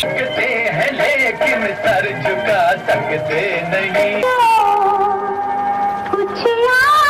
सकते हैं लेकिन सर झुका सकते नहीं। कुछ याद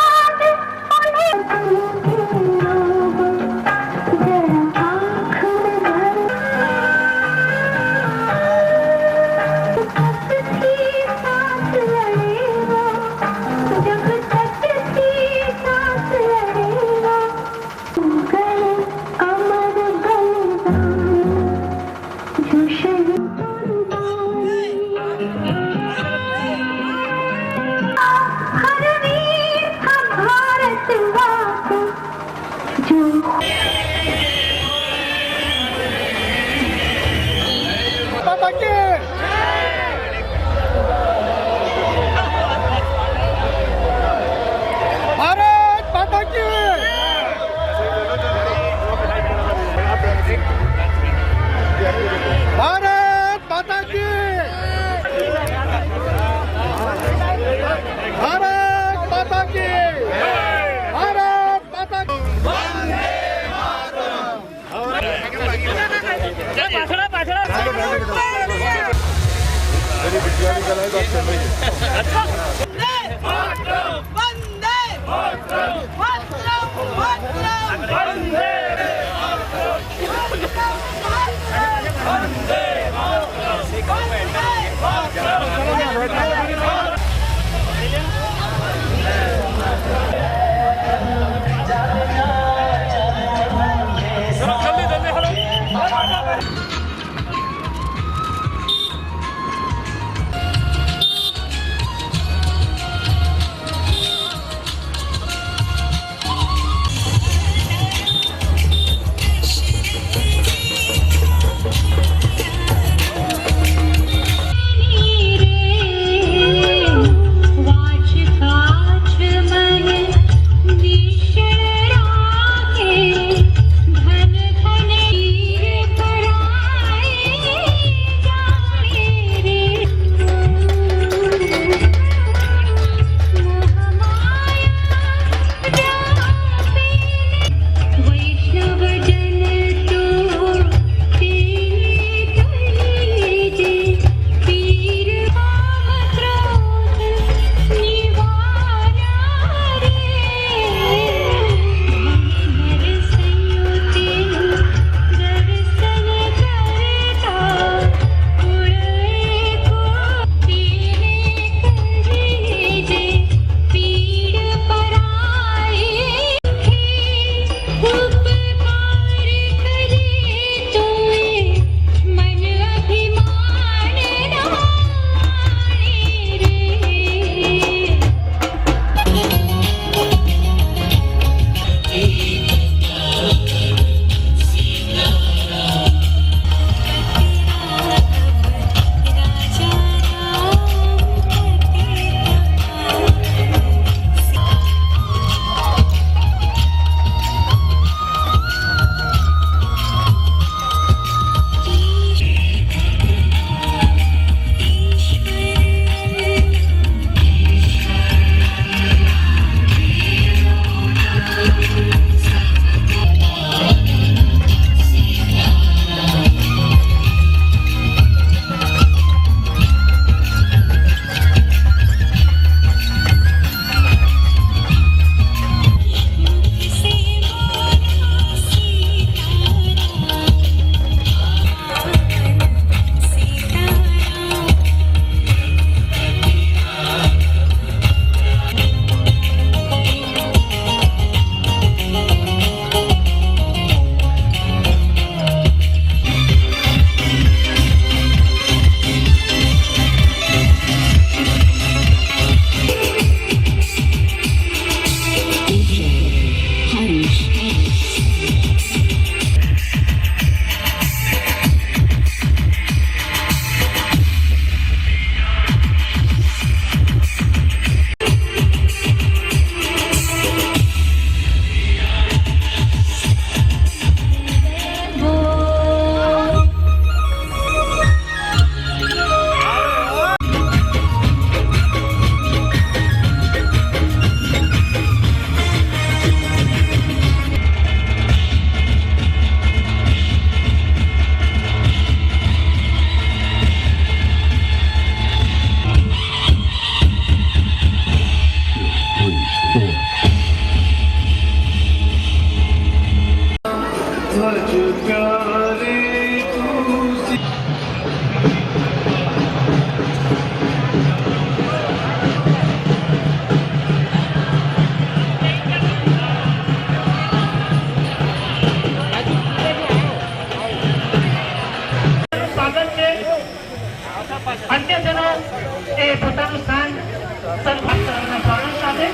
સરના સ્વાગત સાથે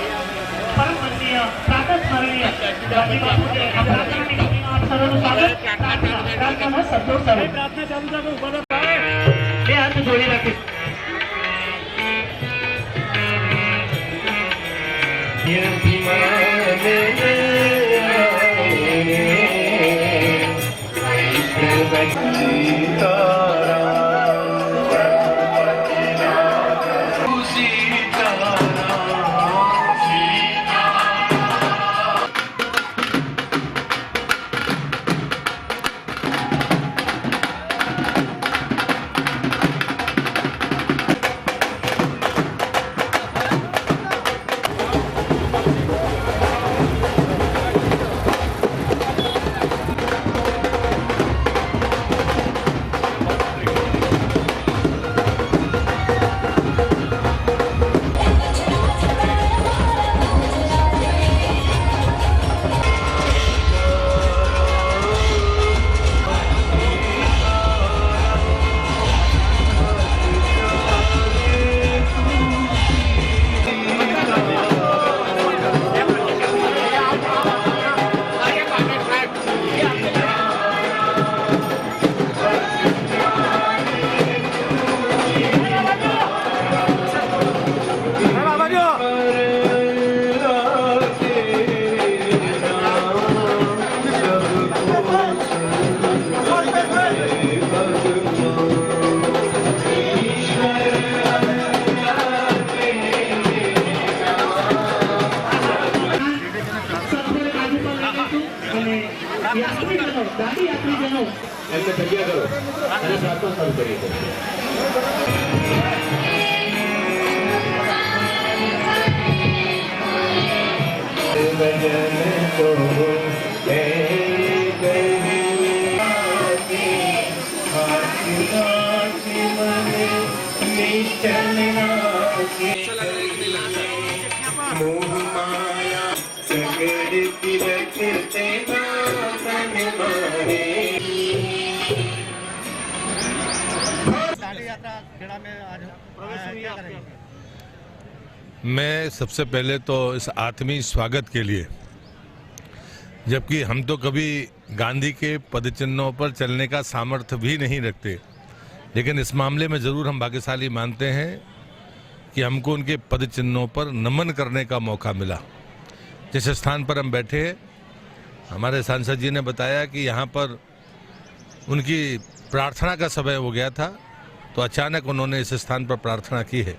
પરમ વંદનીય પ્રાતઃ સ્મરણીય ગાંધી બાપુને પ્રાર્થનાની ભૂમિમાં આપ સર્વનું સ્વાગત પ્રાર્થના શબ્દો સર્વે પ્રાર્થના ચાલુ રાખો ઉભા બે હાથ જોડી રાખી मैं सबसे पहले तो इस आत्मीय स्वागत के लिए, जबकि हम तो कभी गांधी के पदचिन्हों पर चलने का सामर्थ्य भी नहीं रखते, लेकिन इस मामले में ज़रूर हम भाग्यशाली मानते हैं कि हमको उनके पदचिन्हों पर नमन करने का मौका मिला। जिस स्थान पर हम बैठे, हमारे सांसद जी ने बताया कि यहाँ पर उनकी प्रार्थना का समय हो गया था, तो अचानक उन्होंने इस स्थान पर प्रार्थना की है।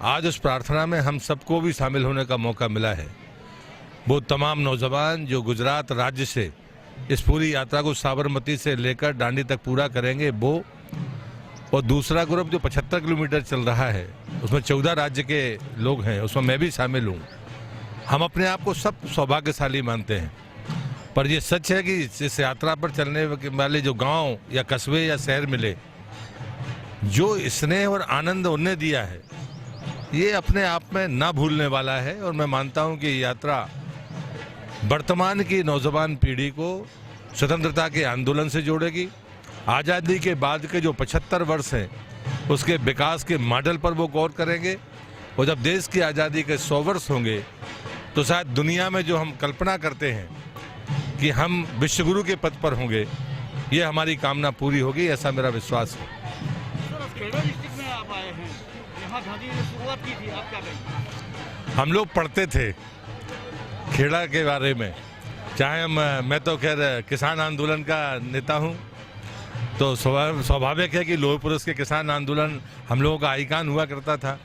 आज उस प्रार्थना में हम सबको भी शामिल होने का मौका मिला है। वो तमाम नौजवान जो गुजरात राज्य से इस पूरी यात्रा को साबरमती से लेकर दांडी तक पूरा करेंगे, वो और दूसरा ग्रुप जो 75 किलोमीटर चल रहा है, उसमें 14 राज्य के लोग हैं, उसमें मैं भी शामिल हूँ। हम अपने आप को सब सौभाग्यशाली मानते हैं, पर यह सच है कि इस यात्रा पर चलने वाले जो गांव या कस्बे या शहर मिले, जो स्नेह और आनंद उन्हें दिया है, ये अपने आप में ना भूलने वाला है। और मैं मानता हूँ कि यात्रा वर्तमान की नौजवान पीढ़ी को स्वतंत्रता के आंदोलन से जोड़ेगी। आज़ादी के बाद के जो 75 वर्ष हैं, उसके विकास के मॉडल पर वो गौर करेंगे। और जब देश की आज़ादी के 100 वर्ष होंगे, तो शायद दुनिया में जो हम कल्पना करते हैं कि हम विश्वगुरु के पद पर होंगे, ये हमारी कामना पूरी होगी, ऐसा मेरा विश्वास है। शुरुआत की थी, आप क्या कहेंगे? हम लोग पढ़ते थे खेड़ा के बारे में, चाहे मैं तो खैर किसान आंदोलन का नेता हूं, तो स्वाभाविक है कि लौह पुरुष के किसान आंदोलन हम लोगों का आइकन हुआ करता था।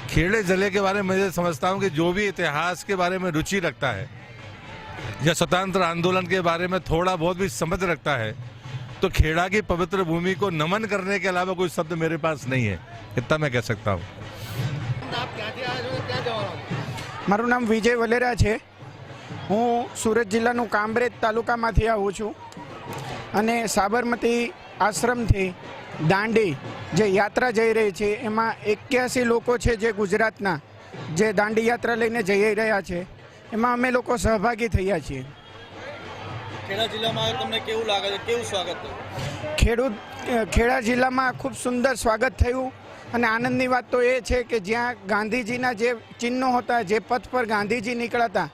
खेड़े जिले के बारे में मैं समझता हूं कि जो भी इतिहास के बारे में रुचि रखता है या स्वतंत्र आंदोलन के बारे में थोड़ा बहुत भी समझ रखता है, तो खेड़ा की पवित्र भूमि को नमन करने के अलावा कोई शब्द मेरे पास नहीं है, इतना मैं कह सकता हूँ। मारू नाम विजय वलेरा है। हूँ सूरत जिल्लाનું કામરેજ તાલુકામાંથી આવું છું અને સાબરમતી આશ્રમથી દાંડી જે યાત્રા જઈ રહી છે, એમાં 81 લોકો છે જે ગુજરાતના જે દાંડી યાત્રા લઈને જઈ રહ્યા છે, એમાં અમે લોકો સહભાગી થયા છીએ। ખેડા જિલ્લામાં તમને કેવું લાગે છે, કેવું સ્વાગત થયું? ખેડા જિલ્લામાં ખૂબ સુંદર સ્વાગત થયું અને આનંદની વાત તો એ છે કે જ્યાં ગાંધીજીના જે ચિહ્નો હતા, જે પથ પર ગાંધીજી નીકળ્યા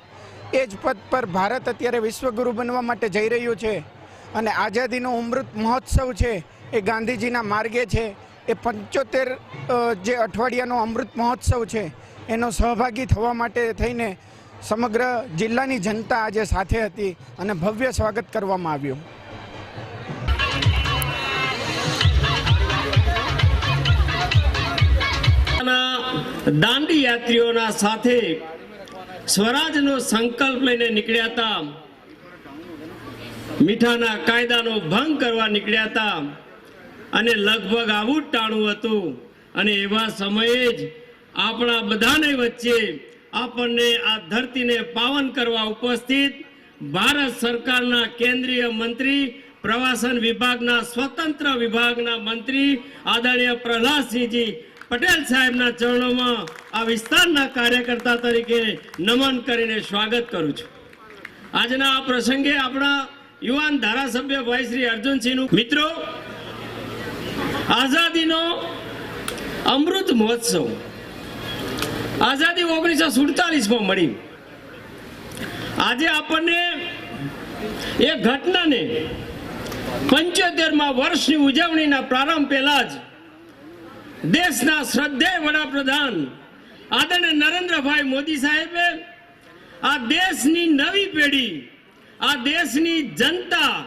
એ જ પથ પર ભારત અત્યારે વિશ્વગુરુ બનવા માટે જઈ રહ્યું છે. અને આઝાદીનો અમૃત મહોત્સવ છે એ ગાંધીજીના માર્ગે છે. એ 75 જે અઠવાડિયાનો અમૃત મહોત્સવ છે એનો સહભાગી થવા માટે થઈને સમગ્ર જિલ્લાની જનતા આજે સાથે હતી અને ભવ્ય સ્વાગત કરવામાં આવ્યું. દાંડી યાત્રીઓના સાથે સ્વરાજનો સંકલ્પ લઈને નીકળ્યા હતા. મીઠાના કાયદાનો ભંગ કરવા નીકળ્યા હતા અને લગભગ આવું જ ટાણું હતું. અને એવા સમયે જ આપણા બધાને વચ્ચે આપણને આ ધરતીને પાવન કરવા ઉપસ્થિત ભારત સરકારના કેન્દ્રીય મંત્રી, પ્રવાસન વિભાગના સ્વતંત્ર વિભાગના મંત્રી આદરણીય પ્રહલાદસિંહજી પટેલ સાહેબના ચરણોમાં આ વિસ્તારના કાર્યકર્તા તરીકે નમન કરીને સ્વાગત કરું છું. આજના આ પ્રસંગે આપણા યુવાન ધારાસભ્ય ભાઈ શ્રી અર્જુનસિંહનું મિત્રો, આઝાદીનો અમૃત મહોત્સવ આઝાદી 1947માં મળી. આજે આપણને એ ઘટનાને 75મા વર્ષની ઉજવણીના પ્રારંભ પહેલા જ દેશના શ્રદ્ધેય વડાપ્રધાન આદરણીય નરેન્દ્રભાઈ મોદી સાહેબે આ દેશની નવી પેઢી, આ દેશની જનતા,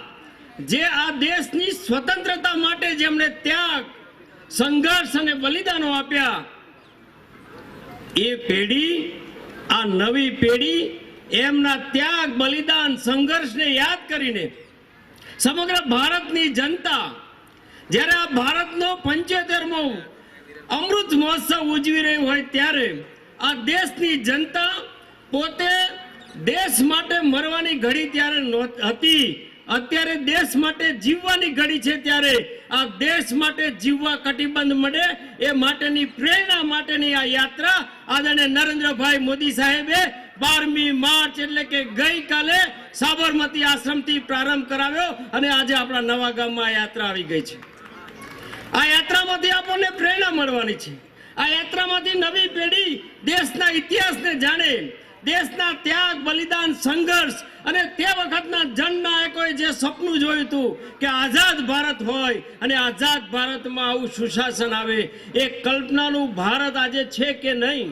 જે આ દેશની સ્વતંત્રતા માટે જેમણે ત્યાગ, સંઘર્ષ અને બલિદાનો આપ્યા, એ પેઢી, આ નવી પેઢી એમના ત્યાગ, બલિદાન, સંઘર્ષને યાદ કરીને સમગ્ર ભારતની જનતા જ્યારે આ ભારતનો 75મો અમૃત મહોત્સવ ઉજવી રહ્યું હોય ત્યારે આ દેશની જનતા પોતે દેશ માટે મરવાની ઘડી ત્યારે હતી, અત્યારે દેશ માટે જીવવાની ઘડી છે. ત્યારે આ દેશ માટે જીવવા કટિબંધ મળે એ માટેની પ્રેરણા માટેની આ યાત્રા આદરણીય નરેન્દ્રભાઈ મોદી સાહેબે 12મી માર્ચ એટલે કે ગઈકાલે સાબરમતી આશ્રમથી પ્રારંભ કરાવ્યો અને આજે આપણા નવા ગામમાં આ યાત્રા આવી ગઈ છે. આ યાત્રામાંથી આપણને પ્રેરણા મળવાની છે. આ યાત્રામાંથી નવી પેઢી દેશના ઇતિહાસને જાણે, દેશના ત્યાગ, બલિદાન, સંઘર્ષ અને તે વખતના જનનાયકોએ જે સપનું જોયું હતું કે આઝાદ ભારત હોય અને આઝાદ ભારતમાં આવું સુશાસન આવે, એ કલ્પનાનું ભારત આજે છે કે નહીં?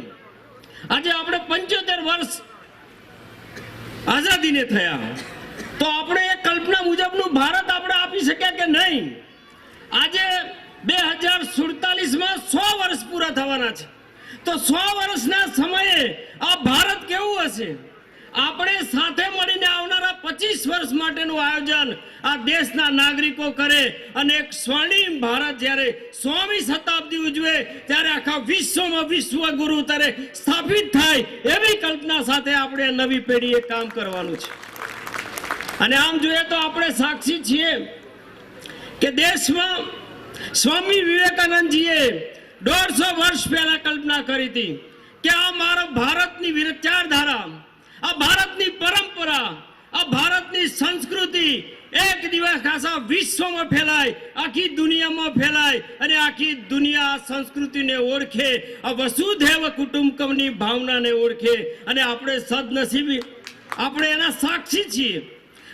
આજે આપણે 75 વર્ષ આઝાદીને થયા, તો આપણે એ કલ્પના મુજબનું ભારત આપણે આપી શક્યા કે નહીં? આજે 2047માં 100 વર્ષ પૂરા થવાના છે. તો 100 વર્ષના સમયે આ ભારત કેવું હશે? આપણે સાથે મળીને આવનારા 25 વર્ષ માટેનું આયોજન આ દેશના નાગરિકો કરે અને એક સ્વર્ણિમ ભારત જ્યારે 100મી શતાબ્દી ઉજવે ત્યારે આખા વિશ્વમાં વિશ્વગુરુ તરે સ્થાપિત થાય એવી કલ્પના સાથે આપણે નવી પેઢીએ કામ કરવાનું છે. અને આમ જોઈએ તો આપણે સાક્ષી છીએ કે દેશમાં સ્વામી વિવેકાનંદજીએ 150 વર્ષ પહેલા કલ્પના કરી હતી કે આ મારા ભારતની વિચારધારા, આ ભારતની પરંપરા, આ ભારતની સંસ્કૃતિ એક દિવસ આખા વિશ્વમાં ફેલાય, આખી દુનિયામાં ફેલાય અને આખી દુનિયા આ સંસ્કૃતિને ઓળખે, આ વસુધૈવ કુટુંબકમની ભાવનાને ઓળખે. અને આપણે સદનસીબી આપણે એના સાક્ષી છીએ.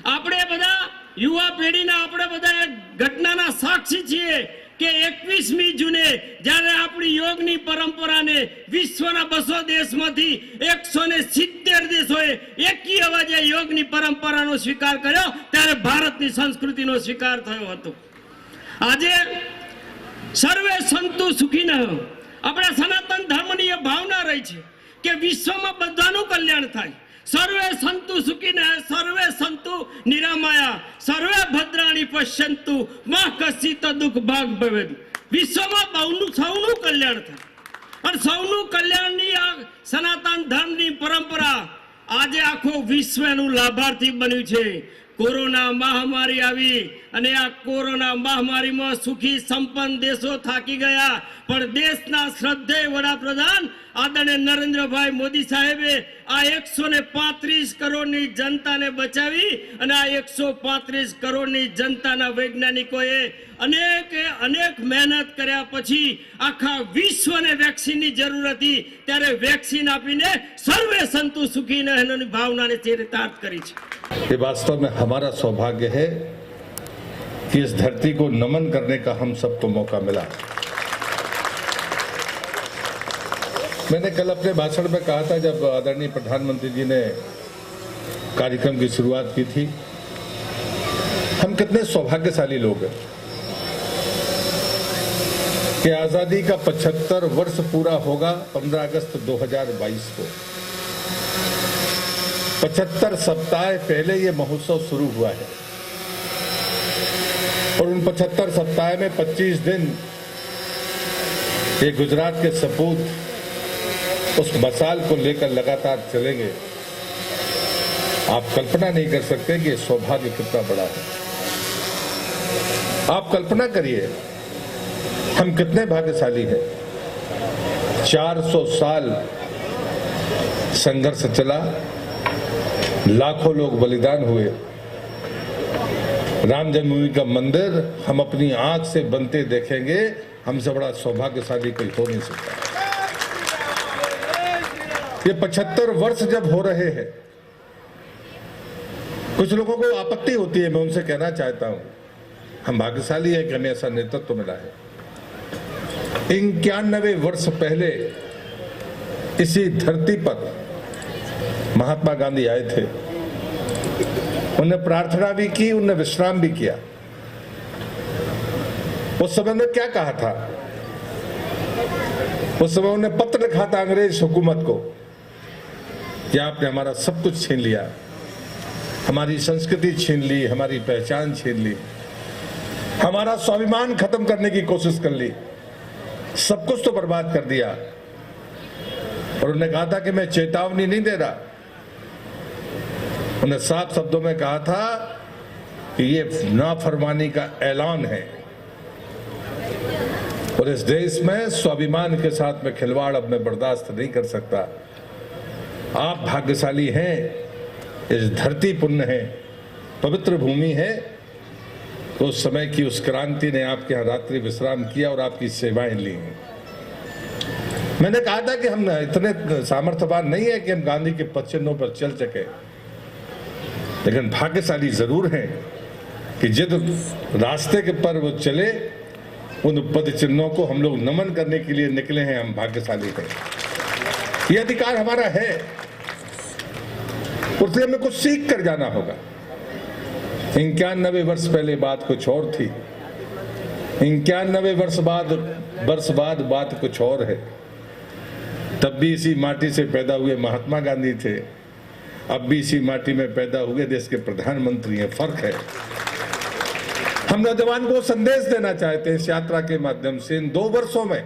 આપણે બધા યુવા પેઢીના આપણે બધા એક ઘટનાના સાક્ષી છીએ કે 21મી જૂને જ્યારે આપણી યોગની પરંપરાને વિશ્વના 200 દેશમાંથી 170 દેશોએ એકી અવાજે યોગની પરંપરાનો સ્વીકાર કર્યો ત્યારે ભારતની સંસ્કૃતિનો સ્વીકાર થયો હતો. આજે સર્વે સંતુ સુખીનઃ આપણા સનાતન ધર્મની એ ભાવના રહી છે કે વિશ્વમાં બધાનું કલ્યાણ થાય. સર્વે સંતુ સુખીનઃ સર્વે સંતુ નિરામયા સર્વે ભદ્રાણી પશ્યંતુ મા કશ્ચિત દુઃખ ભાગ ભવેદ. વિશ્વમાં સૌનું કલ્યાણ થાય અને સૌનું કલ્યાણની આ સનાતન ધર્મની પરંપરા આજે આખો વિશ્વ એનું લાભાર્થી બન્યું છે. કોરોના મહામારી આવી અને આ કોરોના મહામારીમાં સુખી સંપન્ન દેશો થાકી ગયા, પણ દેશના શ્રદ્ધેય વડાપ્રધાન આદરણીય નરેન્દ્રભાઈ મોદી સાહેબે આ 135 કરોડની જનતાને બચાવી અને આ 135 કરોડની જનતાના વૈજ્ઞાનિકોએ અનેક મહેનત કર્યા પછી આખા વિશ્વને વેક્સિનની જરૂર હતી ત્યારે વેક્સિન આપીને સર્વે સંતુ સુખી ને એની ભાવનાને ચરિતાર્થ કરી છે। ये वास्तव में हमारा सौभाग्य है कि इस धरती को नमन करने का हम सबको मौका मिला। मैंने कल अपने भाषण में कहा था, जब आदरणीय प्रधानमंत्री जी ने कार्यक्रम की शुरुआत की थी, हम कितने सौभाग्यशाली लोग हैं कि आजादी का 75 वर्ष पूरा होगा 15 अगस्त 2022 को। 75 सप्ताह पहले ये महोत्सव शुरू हुआ है और उन 75 सप्ताह में 25 दिन ये गुजरात के सपूत उस मसाल को लेकर लगातार चलेंगे। आप कल्पना नहीं कर सकते कि ये सौभाग्य कितना बड़ा है। आप कल्पना करिए हम कितने भाग्यशाली हैं। 400 साल संघर्ष चला, लाखों लोग बलिदान हुए। राम जन्मभूमि का मंदिर हम अपनी आंख से बनते देखेंगे, हमसे बड़ा सौभाग्यशाली कोई हो नहीं सकता। ये 75 वर्ष जब हो रहे हैं, कुछ लोगों को आपत्ति होती है, मैं उनसे कहना चाहता हूं हम भाग्यशाली हैं कि हमें ऐसा नेतृत्व मिला है। 91 वर्ष पहले इसी धरती पर महात्मा गांधी आए थे। उन्होंने प्रार्थना भी की, उन्होंने विश्राम भी किया। उस समय ने क्या कहा था? उस समय उन्होंने पत्र लिखा था अंग्रेज हुकूमत को कि आपने हमारा सब कुछ छीन लिया, हमारी संस्कृति छीन ली, हमारी पहचान छीन ली, हमारा स्वाभिमान खत्म करने की कोशिश कर ली, सब कुछ तो बर्बाद कर दिया। और उन्होंने कहा था कि मैं चेतावनी नहीं दे रहा। उन्होंने साफ शब्दों में कहा था कि ये नाफरमानी का ऐलान है और इस देश में स्वाभिमान के साथ में खिलवाड़ अब मैं बर्दाश्त नहीं कर सकता। आप भाग्यशाली हैं, इस धरती पुण्य है, पवित्र भूमि है। तो उस समय की उस क्रांति ने आपके यहाँ रात्रि विश्राम किया और आपकी सेवाएं ली। मैंने कहा था कि हम इतने सामर्थ्यवान नहीं है कि हम गांधी के पद चिन्हों पर चल सके, लेकिन भाग्यशाली जरूर हैं कि जिस रास्ते के पर वो चले उन पद चिन्हों को हम लोग नमन करने के लिए निकले हैं। हम भाग्यशाली हैं, ये अधिकार हमारा है। उससे हमें कुछ सीख कर जाना होगा। 91 वर्ष पहले बात कुछ और थी, 91 वर्ष बाद बात कुछ और है। तब भी इसी माटी से पैदा हुए महात्मा गांधी थे, अब भी इसी माटी में पैदा हुए देश के प्रधानमंत्री हैं। फर्क है। हम नौजवान को संदेश देना चाहते हैं इस यात्रा के माध्यम से। इन 2 वर्षों में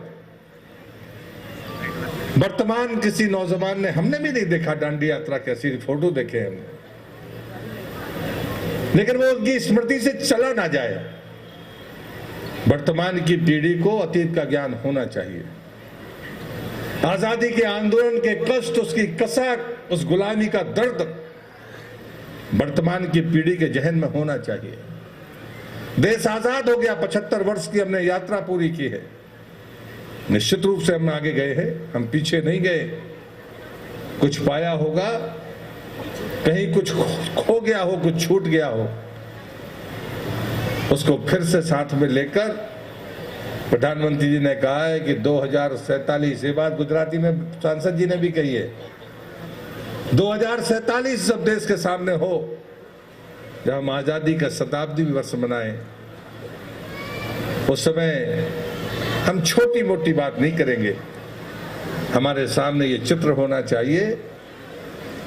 वर्तमान किसी नौजवान ने, हमने भी नहीं देखा दांडी यात्रा कैसी, फोटो देखे हमने, लेकिन वो उनकी स्मृति से चला ना जाए। वर्तमान की पीढ़ी को अतीत का ज्ञान होना चाहिए। आजादी के आंदोलन के कष्ट, उसकी कसक, उस गुलामी का दर्द वर्तमान की पीढ़ी के जहन में होना चाहिए। देश आजाद हो गया, 75 वर्ष की हमने यात्रा पूरी की है। निश्चित रूप से हम आगे गए हैं, हम पीछे नहीं गए। कुछ पाया होगा, कहीं कुछ खो गया हो, कुछ छूट गया हो, उसको फिर से साथ में लेकर प्रधानमंत्री जी ने कहा है कि 2047, ये बात गुजराती में सांसद जी ने भी कही है, 2047 जब देश के सामने हो, जब हम आजादी का शताब्दी वर्ष मनाएं, उस समय हम छोटी मोटी बात नहीं करेंगे। हमारे सामने ये चित्र होना चाहिए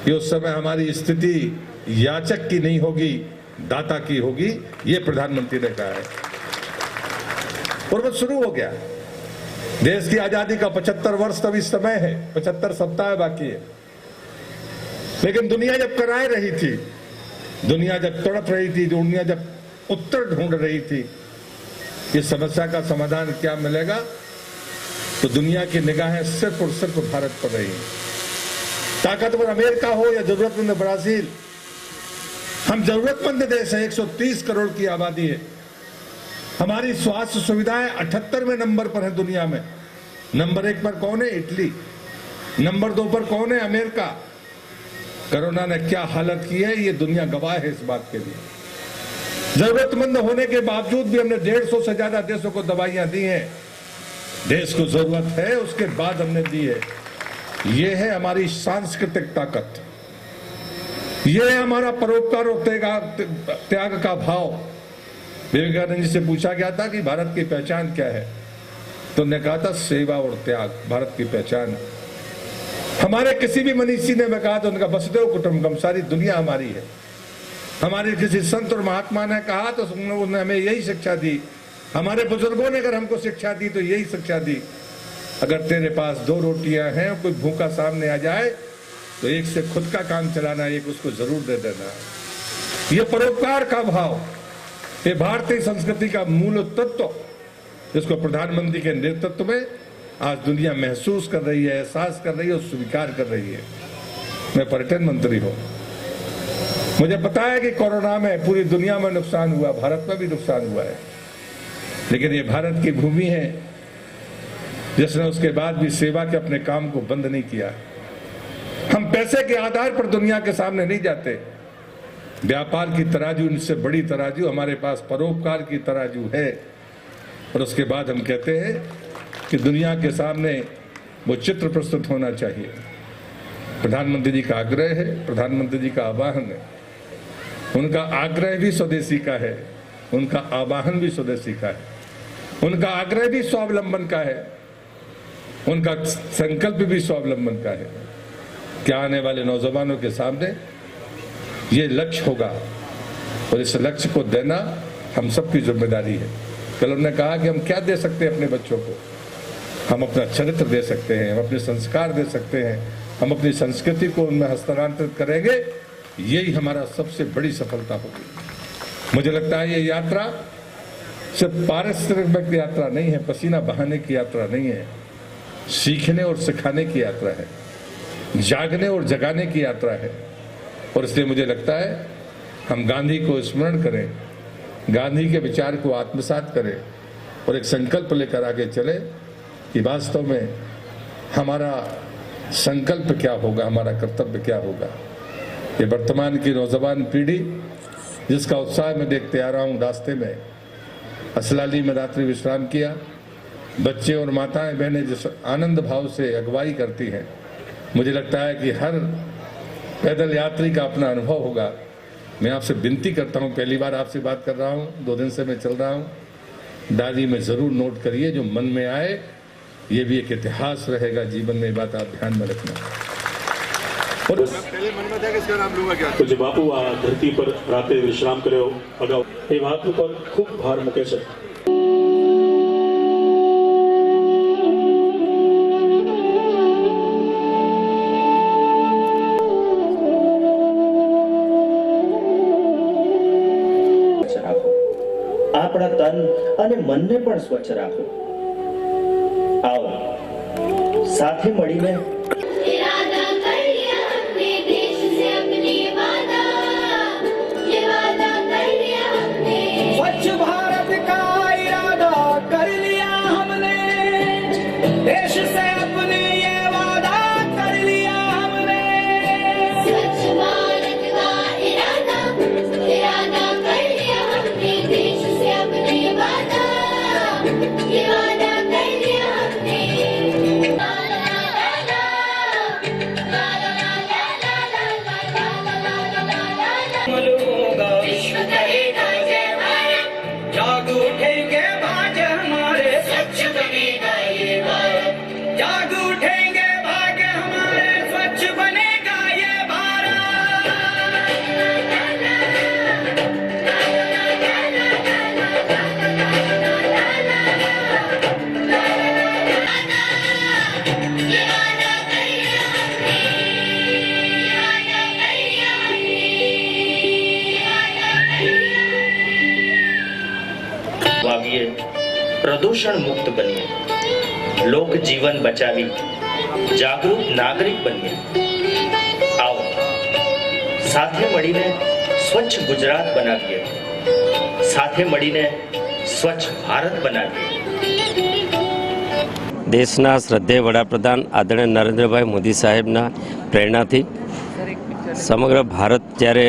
कि उस समय हमारी स्थिति याचक की नहीं होगी, दाता की होगी। ये प्रधानमंत्री ने कहा है और वो शुरू हो गया। देश की आजादी का 75 वर्ष तभी समय है, 75 सप्ताह बाकी है। लेकिन दुनिया जब कराए रही थी, दुनिया जब तड़प रही थी, दुनिया जब उत्तर ढूंढ रही थी, इस समस्या का समाधान क्या मिलेगा, तो दुनिया की निगाहें सिर्फ और सिर्फ भारत पर रही। ताकतवर अमेरिका हो या जरूरतमंद ब्राजील, हम जरूरतमंद देश है। 130 करोड़ की आबादी है। हमारी स्वास्थ्य सुविधाएं 78वें नंबर पर है दुनिया में। नंबर 1 पर कौन है? इटली। नंबर 2 पर कौन है? अमेरिका। कोरोना ने क्या हालत की है, ये दुनिया गवाह है इस बात के लिए। जरूरतमंद होने के बावजूद भी हमने 150 से ज्यादा देशों को दवाइयां दी हैं। देश को जरूरत है, उसके बाद हमने दी है। ये है हमारी सांस्कृतिक ताकत, ये है हमारा परोपकार और त्याग का भाव। विवेकानंद जी से पूछा गया था कि भारत की पहचान क्या है, तो उन्होंने कहा था सेवा और त्याग भारत की पहचान। हमारे किसी भी मनीषी ने कहा तो उनका वसुधैव कुटुंबकम, सारी दुनिया हमारी है। हमारे किसी संत और महात्मा ने कहा तो उन्होंने हमें यही शिक्षा दी। हमारे बुजुर्गों ने अगर हमको शिक्षा दी तो यही शिक्षा दी, अगर तेरे पास 2 रोटियां हैं, कोई भूखा सामने आ जाए तो एक से खुद का काम चलाना, एक उसको जरूर दे देना। ये परोपकार का भाव, ये भारतीय संस्कृति का मूल तत्व, जिसको प्रधानमंत्री के नेतृत्व में आज दुनिया महसूस कर रही है, एहसास कर रही है और स्वीकार कर रही है। मैं पर्यटन मंत्री हूं, मुझे पता है कि कोरोना में पूरी दुनिया में नुकसान हुआ, भारत में भी नुकसान हुआ है, लेकिन ये भारत की भूमि है जिसने उसके बाद भी सेवा के अपने काम को बंद नहीं किया। हम पैसे के आधार पर दुनिया के सामने नहीं जाते। व्यापार की तराजू, इनसे बड़ी तराजू हमारे पास परोपकार की तराजू है। और उसके बाद हम कहते हैं कि दुनिया के सामने वो चित्र प्रस्तुत होना चाहिए। प्रधानमंत्री जी का आग्रह है, प्रधानमंत्री जी का आह्वान है। उनका आग्रह भी स्वदेशी का है, उनका आह्वान भी स्वदेशी का है, उनका आग्रह भी स्वावलंबन का है, उनका संकल्प भी स्वावलंबन का है। क्या आने वाले नौजवानों के सामने ये लक्ष्य होगा और इस लक्ष्य को देना हम सबकी जिम्मेदारी है। कल उन्होंने कहा कि हम क्या दे सकते हैं अपने बच्चों को, हम अपना चरित्र दे सकते हैं, हम अपने संस्कार दे सकते हैं, हम अपनी संस्कृति को उनमें हस्तांतरित करेंगे, यही हमारा सबसे बड़ी सफलता होगी। मुझे लगता है ये यात्रा सिर्फ पारिश्रमिक यात्रा नहीं है, पसीना बहाने की यात्रा नहीं है, सीखने और सिखाने की यात्रा है, जागने और जगाने की यात्रा है। और इसलिए मुझे लगता है हम गांधी को स्मरण करें, गांधी के विचार को आत्मसात करें और एक संकल्प लेकर आगे चले कि वास्तव में हमारा संकल्प क्या होगा, हमारा कर्तव्य क्या होगा। ये वर्तमान की नौजवान पीढ़ी जिसका उत्साह मैं देखते आ रहा हूँ, रास्ते में असलाली में रात्रि विश्राम किया, बच्चे और माताएं बहनें जिस आनंद भाव से अगुवाई करती हैं, मुझे लगता है कि हर पैदल यात्री का अपना अनुभव होगा। मैं आपसे विनती करता हूं, पहली बार आपसे बात कर रहा हूं, 2 दिन से मैं चल रहा हूं, डायरी में जरूर नोट करिए, जो मन में आए ये भी एक इतिहास रहेगा जीवन में, बात आप ध्यान में रखना। और पहले मन में था कि इसका नाम लूंगा क्या, तो जो बापू आ धरती पर रात्रि विश्राम करे अगाऊ ये बात पर खूब भार मूके છે। આપણા તન અને મનને પણ સ્વચ્છ રાખો। આવો સાથે મળીને स्वच्छ भारत का इरादा कर लिया हमने, देश से अपने ये वादा कर लिया हमने। स्वच्छ भारत का इरादा कर लिया हमने, देश से अपने वादा कर लिया हमने। विश्व करेगा जय भारत, जाग उठेंगे भाग्य हमारे, स्वच्छ बनेगा ये भारत। जाग उठेंगे भाग्य हमारे, स्वच्छ बनेगा ये વાગીએ, પ્રદૂષણ મુક્ત બનીએ, લોક જીવન બચાવી જાગૃત નાગરિક બનીએ. આવો સાથે મળીને સ્વચ્છ ગુજરાત બનાવીએ, સાથે મળીને સ્વચ્છ ભારત બનાવીએ. દેશના શ્રદ્ધેય વડાપ્રધાન આદરણીય નરેન્દ્રભાઈ મોદી સાહેબના પ્રેરણાથી સમગ્ર ભારત જ્યારે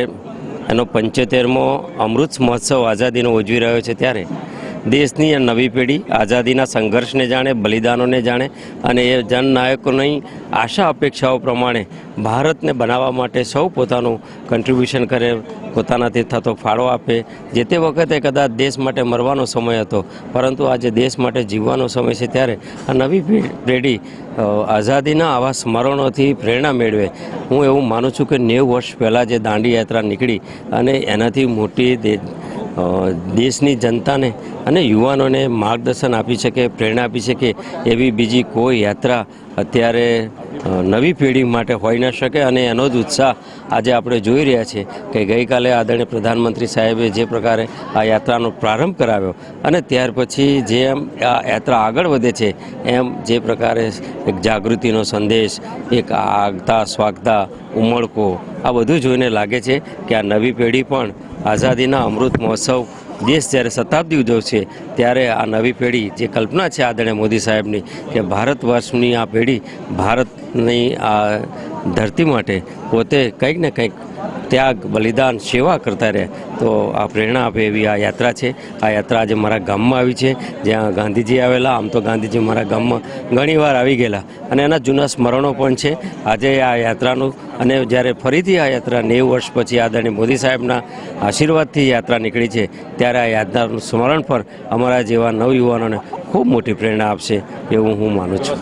એનો 75મો અમૃત મહોત્સવ આઝાદીનો ઉજવી રહ્યો છે, ત્યારે દેશની આ નવી પેઢી આઝાદીના સંઘર્ષને જાણે, બલિદાનોને જાણે અને એ જનનાયકોની આશા અપેક્ષાઓ પ્રમાણે ભારતને બનાવવા માટે સૌ પોતાનું કન્ટ્રીબ્યુશન કરે, પોતાનાથી થતો ફાળો આપે. જે તે વખતે કદાચ દેશ માટે મરવાનો સમય હતો, પરંતુ આજે દેશ માટે જીવવાનો સમય છે. ત્યારે આ નવી પેઢી આઝાદીના આવા સ્મરણોથી પ્રેરણા મેળવે. હું એવું માનું છું કે 90 વર્ષ પહેલાં જે દાંડી યાત્રા નીકળી અને એનાથી મોટી દેશની જનતાને અને યુવાનોને માર્ગદર્શન આપી શકે, પ્રેરણા આપી શકે એવી બીજી કોઈ યાત્રા અત્યારે નવી પેઢી માટે હોઈ ન શકે. અને એનો જ ઉત્સાહ આજે આપણે જોઈ રહ્યા છીએ કે ગઈકાલે આદરણીય પ્રધાનમંત્રી સાહેબે જે પ્રકારે આ યાત્રાનો પ્રારંભ કરાવ્યો અને ત્યાર પછી જેમ આ યાત્રા આગળ વધે છે એમ જે પ્રકારે એક જાગૃતિનો સંદેશ, એક આગતા સ્વાગતા ઉમળકો, આ બધું જોઈને લાગે છે કે આ નવી પેઢી પણ આઝાદીના અમૃત મહોત્સવ દેશ જ્યારે શતાબ્દી ઉજવશે ત્યારે આ નવી પેઢી જે કલ્પના છે આદરણીય મોદી સાહેબની કે ભારત વર્ષની આ પેઢી ભારતની આ ધરતી માટે પોતે કંઈક ને કંઈક ત્યાગ, બલિદાન, સેવા કરતા રહે, તો આ પ્રેરણા આપે એવી આ યાત્રા છે. આ યાત્રા આજે મારા ગામમાં આવી છે, જ્યાં ગાંધીજી આવેલા. આમ તો ગાંધીજી મારા ગામમાં ઘણીવાર આવી ગયેલા અને એના જૂના સ્મરણો પણ છે. આજે આ યાત્રાનું અને જ્યારે ફરીથી આ યાત્રા 90 વર્ષ પછી આદરણીય મોદી સાહેબના આશીર્વાદથી યાત્રા નીકળી છે, ત્યારે આ યાત્રાનું સ્મરણ પર અમારા જેવા નવયુવાનોને ખૂબ મોટી પ્રેરણા આપશે એવું હું માનું છું.